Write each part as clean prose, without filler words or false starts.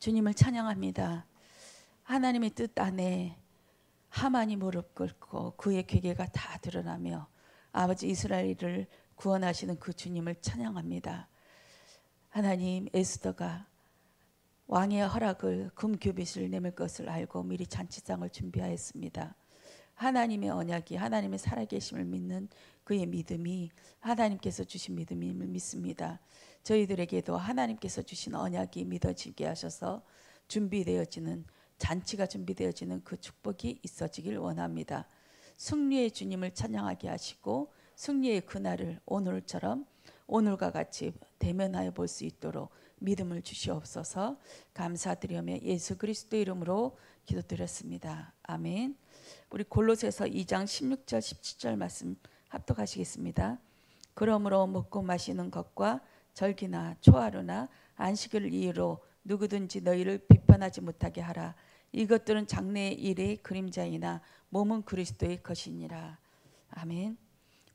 주님을 찬양합니다. 하나님의 뜻 안에 하만이 무릎 꿇고 그의 괴계가 다 드러나며 아버지 이스라엘을 구원하시는 그 주님을 찬양합니다. 하나님, 에스더가 왕의 허락을 금규빗을 내밀 것을 알고 미리 잔치상을 준비하였습니다. 하나님의 언약이 하나님의 살아계심을 믿는 그의 믿음이 하나님께서 주신 믿음임을 믿습니다. 저희들에게도 하나님께서 주신 언약이 믿어지게 하셔서 준비되어지는 잔치가 준비되어지는 그 축복이 있어지길 원합니다. 승리의 주님을 찬양하게 하시고 승리의 그날을 오늘처럼 오늘과 같이 대면하여 볼 수 있도록 믿음을 주시옵소서. 감사드리며 예수 그리스도 이름으로 기도드렸습니다. 아멘. 우리 골로새서 2장 16절 17절 말씀 합독하시겠습니다. 그러므로 먹고 마시는 것과 절기나 초하루나 안식일 이유로 누구든지 너희를 비판하지 못하게 하라. 이것들은 장래의 일의 그림자이나 몸은 그리스도의 것이니라. 아멘.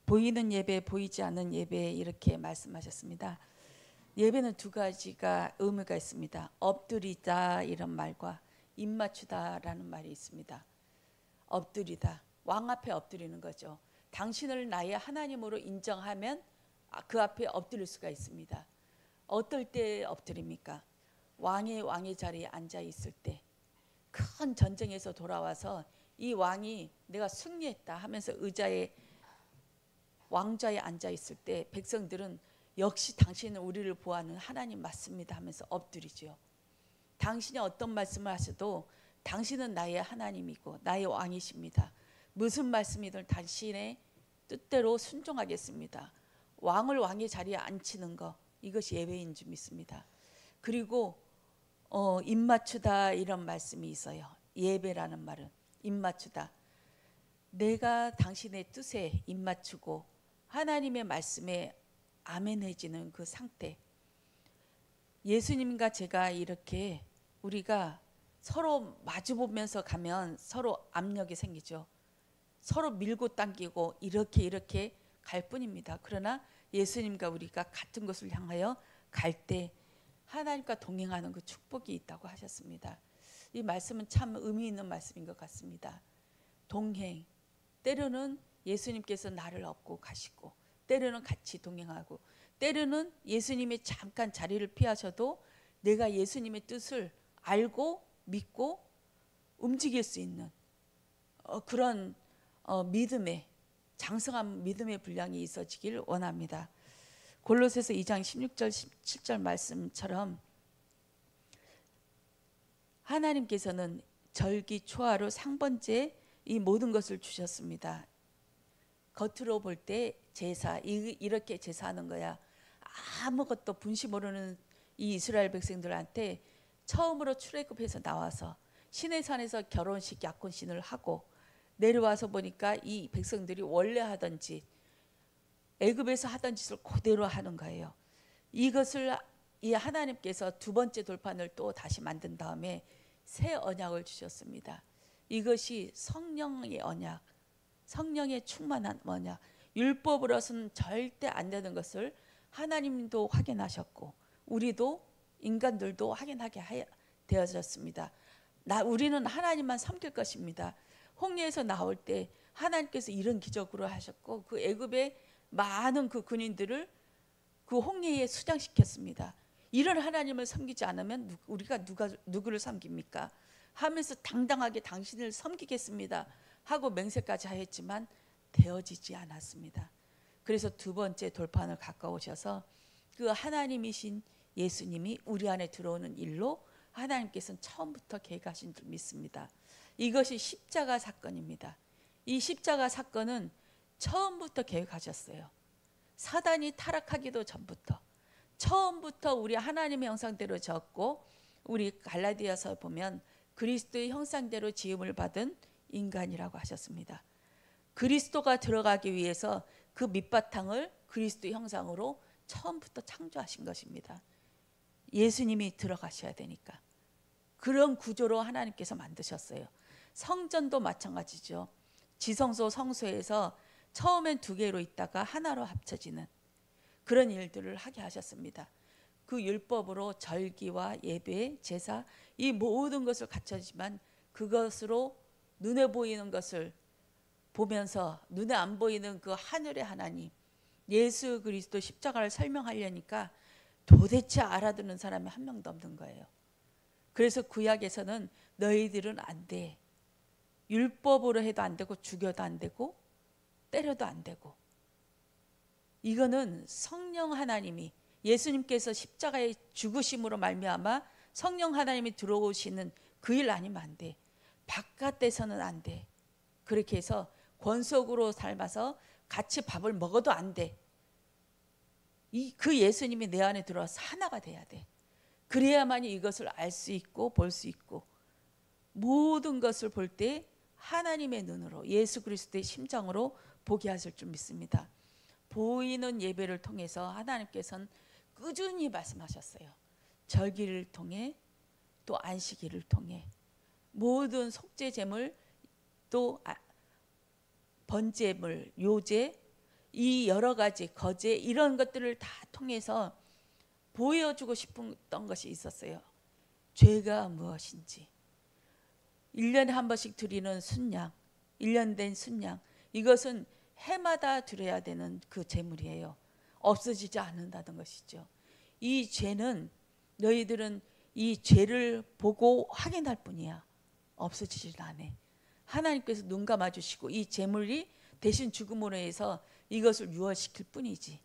보이는 예배, 보이지 않는 예배, 이렇게 말씀하셨습니다. 예배는 두 가지가 의미가 있습니다. 엎드리다 이런 말과 입맞추다라는 말이 있습니다. 엎드리다, 왕 앞에 엎드리는 거죠. 당신을 나의 하나님으로 인정하면 그 앞에 엎드릴 수가 있습니다. 어떨 때 엎드립니까? 왕의 자리에 앉아 있을 때, 큰 전쟁에서 돌아와서 이 왕이 내가 승리했다 하면서 왕좌에 앉아 있을 때 백성들은 역시 당신은 우리를 보호하는 하나님 맞습니다 하면서 엎드리죠. 당신이 어떤 말씀을 하셔도 당신은 나의 하나님이고 나의 왕이십니다. 무슨 말씀이든 당신의 뜻대로 순종하겠습니다. 왕을 왕의 자리에 앉히는 것, 이것이 예배인 줄 믿습니다. 그리고 입맞추다 이런 말씀이 있어요. 예배라는 말은 입맞추다. 내가 당신의 뜻에 입맞추고 하나님의 말씀에 아멘해지는 그 상태. 예수님과 제가 이렇게 우리가 서로 마주보면서 가면 서로 압력이 생기죠. 서로 밀고 당기고 이렇게 갈 뿐입니다. 그러나 예수님과 우리가 같은 곳을 향하여 갈 때 하나님과 동행하는 그 축복이 있다고 하셨습니다. 이 말씀은 참 의미 있는 말씀인 것 같습니다. 동행, 때로는 예수님께서 나를 업고 가시고 때로는 같이 동행하고 때로는 예수님의 잠깐 자리를 피하셔도 내가 예수님의 뜻을 알고 믿고 움직일 수 있는 그런 믿음의 장성한 믿음의 분량이 있어지길 원합니다. 골로새서 2장 16절 17절 말씀처럼 하나님께서는 절기 초하루 상번제 이 모든 것을 주셨습니다. 겉으로 볼 때 제사, 이렇게 제사하는 거야. 아무것도 분시 모르는 이 이스라엘 백성들한테 처음으로 출애굽해서 나와서 시내산에서 결혼식 약혼신을 하고 내려와서 보니까 이 백성들이 원래 하던 짓, 애굽에서 하던 짓을 그대로 하는 거예요. 이것을 이 하나님께서 두 번째 돌판을 또 다시 만든 다음에 새 언약을 주셨습니다. 이것이 성령의 언약, 성령의 충만한 언약, 율법으로서는 절대 안 되는 것을 하나님도 확인하셨고 우리도 인간들도 확인하게 되어졌습니다. 우리는 하나님만 섬길 것입니다. 홍해에서 나올 때 하나님께서 이런 기적으로 하셨고 그 애굽의 많은 그 군인들을 그 홍해에 수장시켰습니다. 이런 하나님을 섬기지 않으면 우리가 누구를 섬깁니까? 하면서 당당하게 당신을 섬기겠습니다 하고 맹세까지 하였지만 되어지지 않았습니다. 그래서 두 번째 돌판을 가까우셔서 그 하나님이신 예수님이 우리 안에 들어오는 일로 하나님께서는 처음부터 계획하신 줄 믿습니다. 이것이 십자가 사건입니다. 이 십자가 사건은 처음부터 계획하셨어요. 사단이 타락하기도 전부터 처음부터 우리 하나님의 형상대로 졌고 우리 갈라디아서 보면 그리스도의 형상대로 지음을 받은 인간이라고 하셨습니다. 그리스도가 들어가기 위해서 그 밑바탕을 그리스도의 형상으로 처음부터 창조하신 것입니다. 예수님이 들어가셔야 되니까 그런 구조로 하나님께서 만드셨어요. 성전도 마찬가지죠. 지성소 성소에서 처음엔 두 개로 있다가 하나로 합쳐지는 그런 일들을 하게 하셨습니다. 그 율법으로 절기와 예배, 제사 이 모든 것을 갖췄지만 그것으로 눈에 보이는 것을 보면서 눈에 안 보이는 그 하늘의 하나님 예수 그리스도 십자가를 설명하려니까 도대체 알아듣는 사람이 한 명도 없는 거예요. 그래서 구약에서는 너희들은 안 돼. 율법으로 해도 안 되고 죽여도 안 되고 때려도 안 되고. 이거는 성령 하나님이 예수님께서 십자가의 죽으심으로 말미암아 성령 하나님이 들어오시는 그 일 아니면 안 돼. 바깥에서는 안 돼. 그렇게 해서 권속으로 삶아서 같이 밥을 먹어도 안 돼. 그 예수님이 내 안에 들어와서 하나가 돼야 돼. 그래야만이 이것을 알 수 있고 볼 수 있고 모든 것을 볼 때 하나님의 눈으로 예수 그리스도의 심정으로 보게 하실 줄 믿습니다. 보이는 예배를 통해서 하나님께서는 꾸준히 말씀하셨어요. 절기를 통해 또 안식일을 통해 모든 속죄 제물 또 번제물, 요제 이 여러 가지 거제 이런 것들을 다 통해서 보여주고 싶었던 것이 있었어요. 죄가 무엇인지 1년에 한 번씩 드리는 순양 1년 된 순양 이것은 해마다 드려야 되는 그 제물이에요. 없어지지 않는다는 것이죠. 이 죄는 너희들은 이 죄를 보고 확인할 뿐이야. 없어지질 않아. 하나님께서 눈 감아주시고 이 제물이 대신 죽음으로 해서 이것을 유월시킬 뿐이지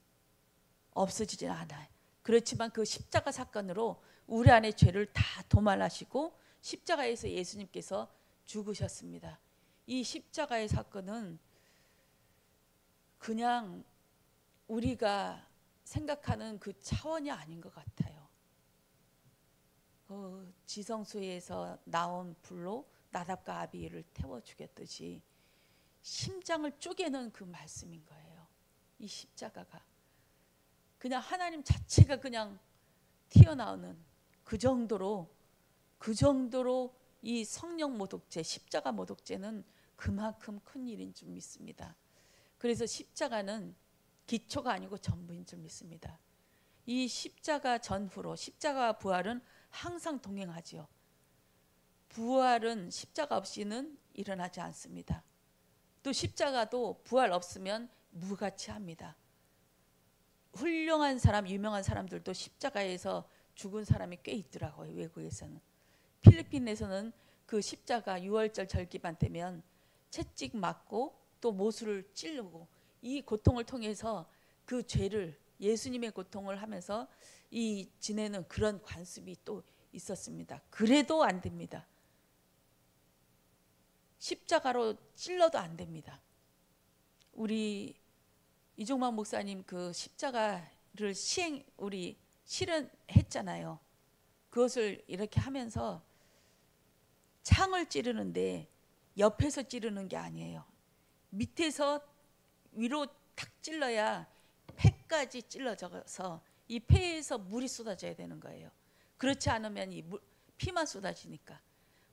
없어지질 않아요. 그렇지만 그 십자가 사건으로 우리 안의 죄를 다 도말하시고 십자가에서 예수님께서 죽으셨습니다. 이 십자가의 사건은 그냥 우리가 생각하는 그 차원이 아닌 것 같아요. 지성소에서 나온 불로 나답과 아비를 태워 죽였듯이 심장을 쪼개는 그 말씀인 거예요. 이 십자가가 그냥 하나님 자체가 그냥 튀어나오는 그 정도로 이 성령 모독죄 십자가 모독죄는 그만큼 큰 일인 줄 믿습니다. 그래서 십자가는 기초가 아니고 전부인 줄 믿습니다. 이 십자가 전후로 십자가와 부활은 항상 동행하지요. 부활은 십자가 없이는 일어나지 않습니다. 또 십자가도 부활 없으면 무가치합니다. 훌륭한 사람, 유명한 사람들도 십자가에서 죽은 사람이 꽤 있더라고요. 외국에서는. 필리핀에서는 그 십자가 유월절 절기만 되면 채찍 맞고 또 못을 찌르고 이 고통을 통해서 그 죄를 예수님의 고통을 하면서 이 지내는 그런 관습이 또 있었습니다. 그래도 안 됩니다. 십자가로 찔러도 안 됩니다. 우리 이종만 목사님 그 십자가를 우리 실현했잖아요. 그것을 이렇게 하면서 창을 찌르는데 옆에서 찌르는 게 아니에요. 밑에서 위로 탁 찔러야 폐까지 찔러져서 이 폐에서 물이 쏟아져야 되는 거예요. 그렇지 않으면 피만 쏟아지니까.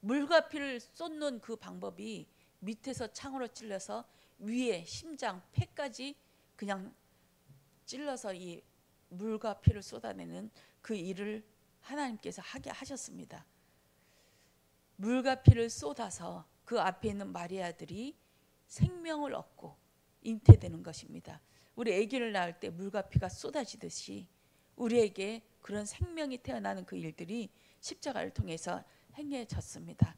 물과 피를 쏟는 그 방법이 밑에서 창으로 찔러서 위에 심장, 폐까지 그냥 찔러서 이 물과 피를 쏟아내는 그 일을 하나님께서 하게 하셨습니다. 물과 피를 쏟아서 그 앞에 있는 마리아들이 생명을 얻고 잉태되는 것입니다. 우리 아기를 낳을 때 물과 피가 쏟아지듯이 우리에게 그런 생명이 태어나는 그 일들이 십자가를 통해서 행해졌습니다.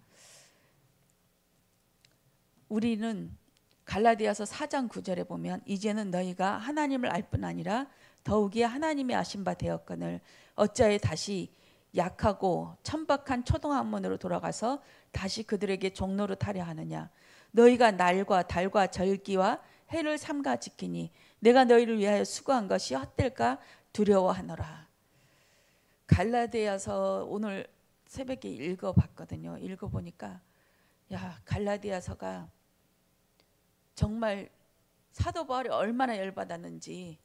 우리는 갈라디아서 4장 9절에 보면 이제는 너희가 하나님을 알 뿐 아니라 더욱이 하나님의 아신 바 되었거늘 어찌하여 다시 약하고 천박한 초동학문으로 돌아가서 다시 그들에게 종로로 타려 하느냐. 너희가 날과 달과 절기와 해를 삼가 지키니 내가 너희를 위하여 수고한 것이 헛될까 두려워하노라. 갈라디아서 오늘 새벽에 읽어봤거든요. 읽어보니까 갈라디아서가 정말 사도 바울이 얼마나 열받았는지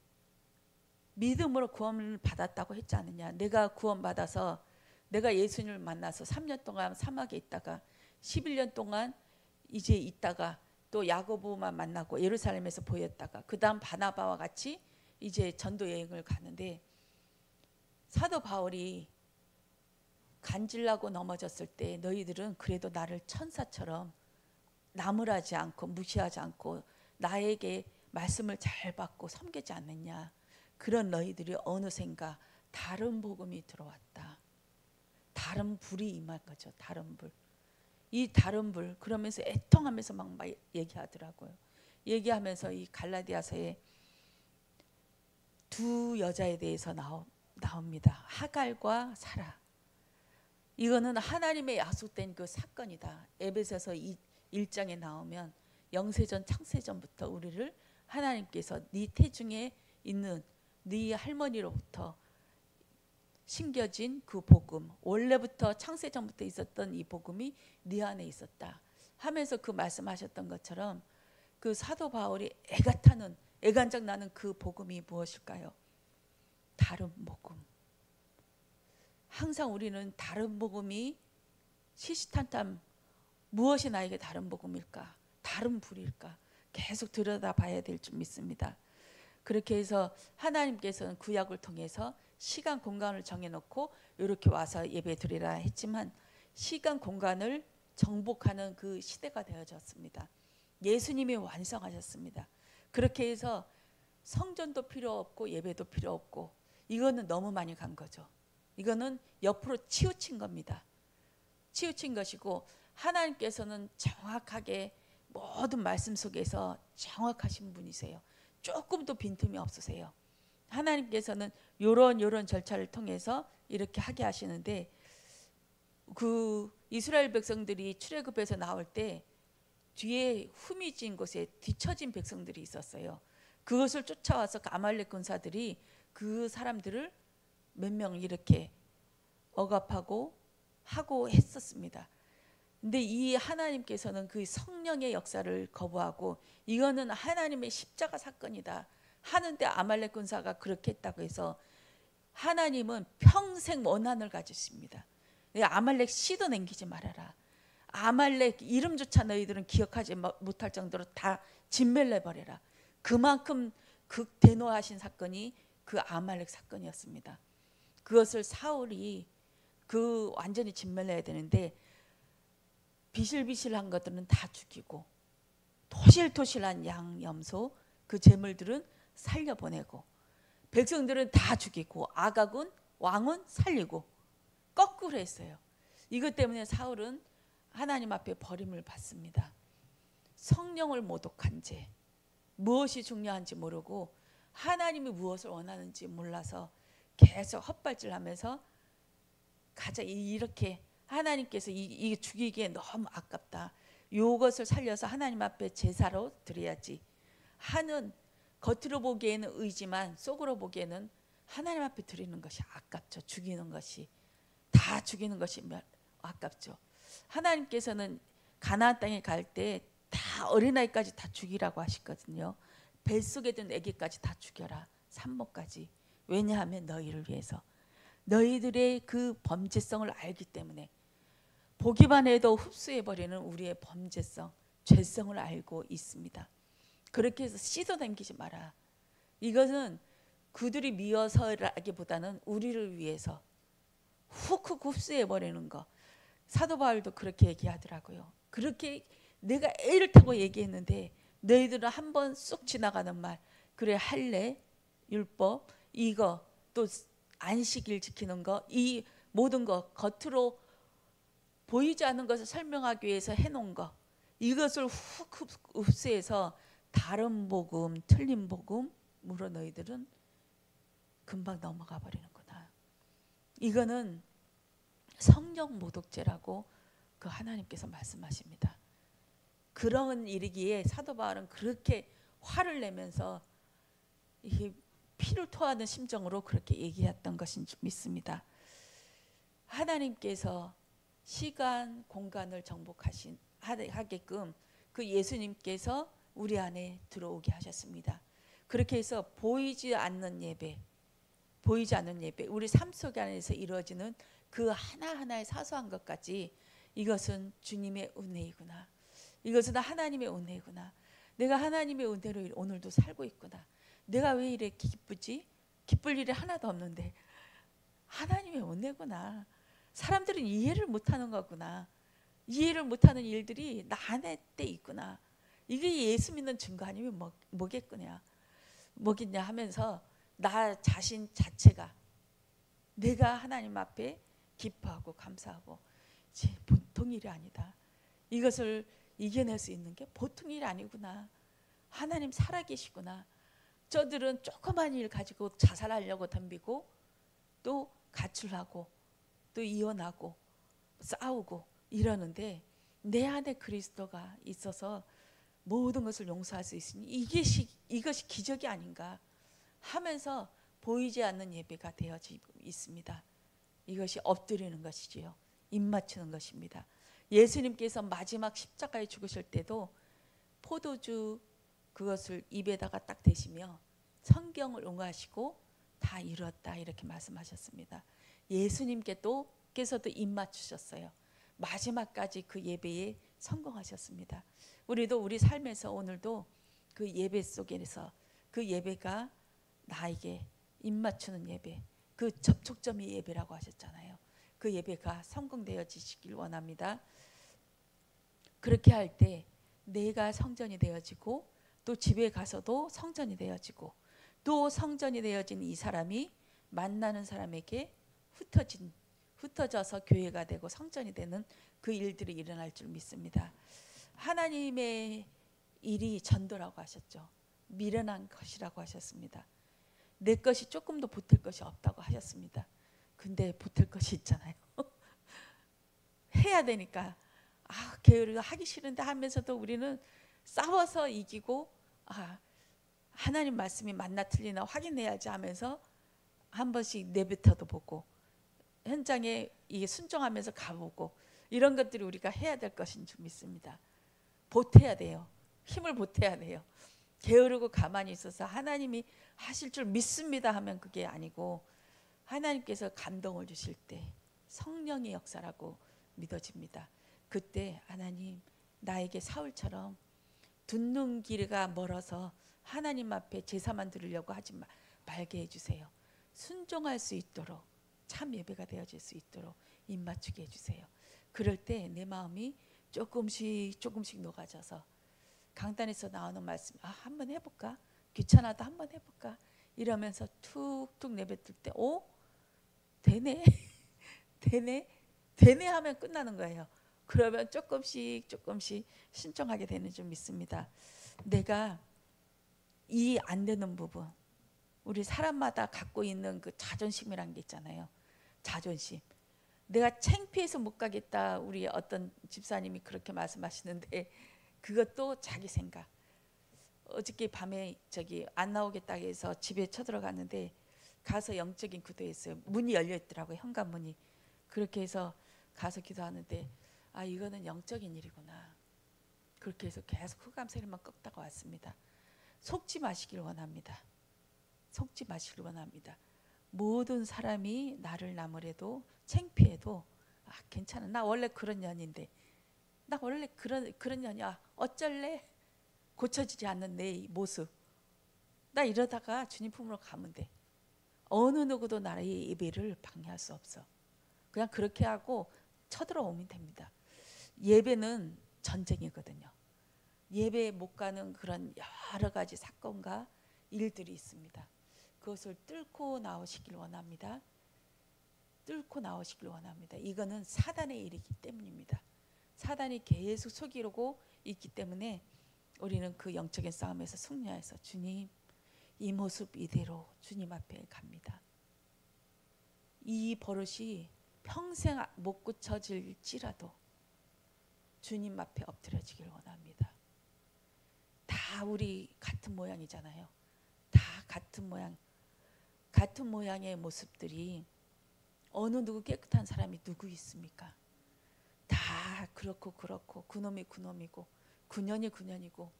믿음으로 구원을 받았다고 했지 않느냐. 내가 구원받아서 내가 예수님을 만나서 3년 동안 사막에 있다가 11년 동안 이제 있다가 또 야고보만 만나고 예루살렘에서 보였다가 그 다음 바나바와 같이 이제 전도 여행을 가는데 사도 바울이 간질나고 넘어졌을 때 너희들은 그래도 나를 천사처럼 나무라지 않고 무시하지 않고 나에게 말씀을 잘 받고 섬기지 않느냐. 그런 너희들이 어느샌가 다른 복음이 들어왔다. 다른 불이 임할 거죠. 다른 불. 이 다른 불 그러면서 애통하면서 막 얘기하더라고요. 얘기하면서 이 갈라디아서에 두 여자에 대해서 나옵니다. 하갈과 사라. 이거는 하나님의 약속된 그 사건이다. 에베소서 1장에 나오면 영세전 창세전부터 우리를 하나님께서 네 태중에 있는 네 할머니로부터 심겨진 그 복음, 원래부터 창세전부터 있었던 이 복음이 네 안에 있었다 하면서 그 말씀하셨던 것처럼 그 사도 바울이 애간장 나는 그 복음이 무엇일까요? 다른 복음. 항상 우리는 다른 복음이 시시탄탄 무엇이 나에게 다른 복음일까? 다른 불일까? 계속 들여다봐야 될 줄 믿습니다. 그렇게 해서 하나님께서는 구약을 통해서 시간 공간을 정해놓고 이렇게 와서 예배 드리라 했지만 시간 공간을 정복하는 그 시대가 되어졌습니다. 예수님이 완성하셨습니다. 그렇게 해서 성전도 필요 없고 예배도 필요 없고 이거는 너무 많이 간 거죠. 이거는 옆으로 치우친 겁니다. 치우친 것이고 하나님께서는 정확하게 모든 말씀 속에서 정확하신 분이세요. 조금도 빈틈이 없으세요. 하나님께서는 요런 절차를 통해서 이렇게 하게 하시는데 그 이스라엘 백성들이 출애굽에서 나올 때 뒤에 후미진 곳에 뒤처진 백성들이 있었어요. 그것을 쫓아와서 아말렉 군사들이 그 사람들을 몇 명 이렇게 억압하고 하고 했었습니다. 근데 이 하나님께서는 그 성령의 역사를 거부하고 이거는 하나님의 십자가 사건이다 하는데 아말렉 군사가 그렇게 했다고 해서 하나님은 평생 원한을 가지십니다. 아말렉 씨도 남기지 말아라. 아말렉 이름조차 너희들은 기억하지 못할 정도로 다 진멸해버려라. 그만큼 극대노하신 사건이 그 아말렉 사건이었습니다. 그것을 사울이 그 완전히 진멸해야 되는데 비실비실한 것들은 다 죽이고 토실토실한 양, 염소 그 제물들은 살려보내고 백성들은 다 죽이고 아각은 왕은 살리고 거꾸로 했어요. 이것 때문에 사울은 하나님 앞에 버림을 받습니다. 성령을 모독한 죄, 무엇이 중요한지 모르고 하나님이 무엇을 원하는지 몰라서 계속 헛발질하면서 가자 이렇게 하나님께서 이 죽이기에 너무 아깝다. 이것을 살려서 하나님 앞에 제사로 드려야지 하는 겉으로 보기에는 의지만 속으로 보기에는 하나님 앞에 드리는 것이 아깝죠. 죽이는 것이 다 죽이는 것이 아깝죠. 하나님께서는 가나안 땅에 갈 때 다 어린아이까지 다 죽이라고 하시거든요. 뱃속에 든 아기까지 다 죽여라. 산모까지. 왜냐하면 너희를 위해서 너희들의 그 범죄성을 알기 때문에 보기만 해도 흡수해버리는 우리의 범죄성, 죄성을 알고 있습니다. 그렇게 해서 씻어 당기지 마라. 이것은 그들이 미워서라기보다는 우리를 위해서 훅훅 흡수해버리는 거. 사도 바울도 그렇게 얘기하더라고요. 그렇게 내가 애를 타고 얘기했는데 너희들은 한번 쑥 지나가는 말 그래 할례, 율법 이거 또 안식일 지키는 거 이 모든 거 겉으로 보이지 않는 것을 설명하기 위해서 해놓은 거 이것을 훅 흡수해서 다른 복음, 틀린 복음으로 너희들은 금방 넘어가 버리는구나. 이거는 성령 모독죄라고 그 하나님께서 말씀하십니다. 그런 일이기에 사도 바울은 그렇게 화를 내면서 이게 피를 토하는 심정으로 그렇게 얘기했던 것인 줄 믿습니다. 하나님께서 시간, 공간을 정복하게끔 그 예수님께서 우리 안에 들어오게 하셨습니다. 그렇게 해서 보이지 않는 예배, 우리 삶 속 안에서 이루어지는 그 하나하나의 사소한 것까지 이것은 주님의 은혜이구나. 이것은 하나님의 은혜구나. 내가 하나님의 은혜로 오늘도 살고 있구나. 내가 왜 이렇게 기쁘지? 기쁠 일이 하나도 없는데 하나님의 은혜구나. 사람들은 이해를 못하는 거구나. 이해를 못하는 일들이 나 안에 때 있구나. 이게 예수 믿는 증거 아니면 뭐겠구냐. 뭐겠냐 하면서 나 자신 자체가 내가 하나님 앞에 기뻐하고 감사하고 보통 일이 아니다. 이것을 이겨낼 수 있는 게 보통 일이 아니구나. 하나님 살아계시구나. 저들은 조그만 일 가지고 자살하려고 덤비고 또 가출하고 또 이혼하고 싸우고 이러는데 내 안에 그리스도가 있어서 모든 것을 용서할 수 있으니 이것이 기적이 아닌가 하면서 보이지 않는 예배가 되어지고 있습니다. 이것이 엎드리는 것이지요. 입 맞추는 것입니다. 예수님께서 마지막 십자가에 죽으실 때도 포도주 그것을 입에다가 딱 대시며 성경을 응하시고 다 이루었다 이렇게 말씀하셨습니다. 예수님께서도 입 맞추셨어요. 마지막까지 그 예배에 성공하셨습니다. 우리도 우리 삶에서 오늘도 그 예배 속에서 그 예배가 나에게 입 맞추는 예배, 그 접촉점이 예배라고 하셨잖아요. 그 예배가 성공되어지시길 원합니다. 그렇게 할 때 내가 성전이 되어지고 또 집에 가서도 성전이 되어지고 또 성전이 되어진 이 사람이 만나는 사람에게 흩어져서 교회가 되고 성전이 되는 그 일들이 일어날 줄 믿습니다. 하나님의 일이 전도라고 하셨죠. 미련한 것이라고 하셨습니다. 내 것이 조금도 보탤 것이 없다고 하셨습니다. 근데 보탤 것이 있잖아요. 해야 되니까 게으르고 하기 싫은데 하면서도 우리는 싸워서 이기고 하나님 말씀이 맞나 틀리나 확인해야지 하면서 한 번씩 내뱉어도 보고 현장에 이게 순종하면서 가보고 이런 것들이 우리가 해야 될 것인 줄 믿습니다. 보태야 돼요. 힘을 보태야 돼요. 게으르고 가만히 있어서 하나님이 하실 줄 믿습니다 하면 그게 아니고 하나님께서 감동을 주실 때 성령의 역사라고 믿어집니다. 그때 하나님 나에게 사울처럼 듣는 길이가 멀어서 하나님 앞에 제사만 드리려고 하지 말게 해주세요. 순종할 수 있도록 참 예배가 되어질 수 있도록 입 맞추게 해주세요. 그럴 때 내 마음이 조금씩 녹아져서 강단에서 나오는 말씀 한번 해볼까? 귀찮아도 한번 해볼까? 이러면서 툭툭 내뱉을 때 되네 되네 하면 끝나는 거예요. 그러면 조금씩 신청하게 되는 줄 믿습니다. 내가 이 안 되는 부분 우리 사람마다 갖고 있는 그 자존심이란 게 있잖아요. 자존심. 내가 창피해서 못 가겠다. 우리 어떤 집사님이 그렇게 말씀하시는데 그것도 자기 생각. 어저께 밤에 안 나오겠다 해서 집에 쳐들어갔는데 가서 영적인 기도했어요. 문이 열려 있더라고요. 현관문이. 그렇게 해서 가서 기도하는데 이거는 영적인 일이구나. 그렇게 해서 계속 흑암새를만 꺾다가 왔습니다. 속지 마시길 원합니다. 속지 마시길 원합니다. 모든 사람이 나를 나무래도 창피해도 괜찮아. 나 원래 그런 년인데 나 원래 그런 년이야. 어쩔래? 고쳐지지 않는 내 모습. 나 이러다가 주님 품으로 가면 돼. 어느 누구도 나의 예배를 방해할 수 없어. 그냥 그렇게 하고 쳐들어오면 됩니다. 예배는 전쟁이거든요. 예배 못 가는 그런 여러 가지 사건과 일들이 있습니다. 그것을 뚫고 나오시길 원합니다. 뚫고 나오시길 원합니다. 이거는 사단의 일이기 때문입니다. 사단이 계속 속이려고 있기 때문에 우리는 그 영적인 싸움에서 승리해서 주님 이 모습 이대로 주님 앞에 갑니다. 이 버릇이 평생 못 고쳐질지라도 주님 앞에 엎드려지길 원합니다. 다 우리 같은 모양이잖아요. 다 같은 모양. 같은 모양의 모습들이 어느 누구 깨끗한 사람이 누구 있습니까? 다 그렇고 그놈이 그놈이고 그년이 그년이고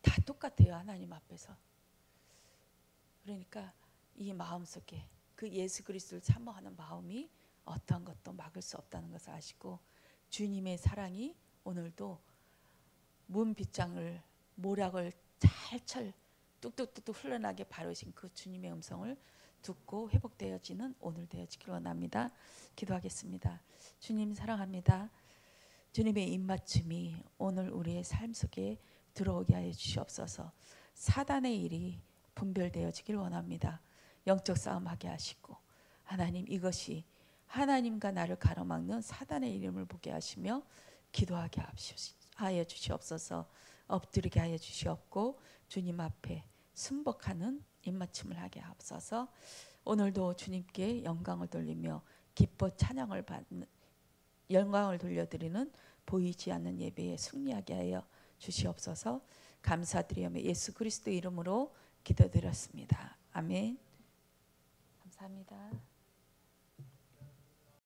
다 똑같아요. 하나님 앞에서. 그러니까 이 마음속에 그 예수 그리스도를 사모하는 마음이 어떤 것도 막을 수 없다는 것을 아시고 주님의 사랑이 오늘도 문빗장을 모락을 찰철 뚝뚝뚝뚝 흘러나게 바르신 그 주님의 음성을 듣고 회복되어지는 오늘 되어지길 원합니다. 기도하겠습니다. 주님 사랑합니다. 주님의 입맞춤이 오늘 우리의 삶 속에 들어오게 하여 주시옵소서. 사단의 일이 분별되어지길 원합니다. 영적 싸움하게 하시고 하나님, 이것이 하나님과 나를 가로막는 사단의 이름을 보게 하시며 기도하게 하여 주시옵소서. 엎드리게 하여 주시옵고 주님 앞에 순복하는 입맞춤을 하게 하옵소서. 오늘도 주님께 영광을 돌리며 기뻐 찬양을 받는, 영광을 돌려드리는 보이지 않는 예배에 승리하게 하여 주시옵소서. 감사드리며 예수 그리스도 이름으로 기도드렸습니다. 아멘. 감사합니다.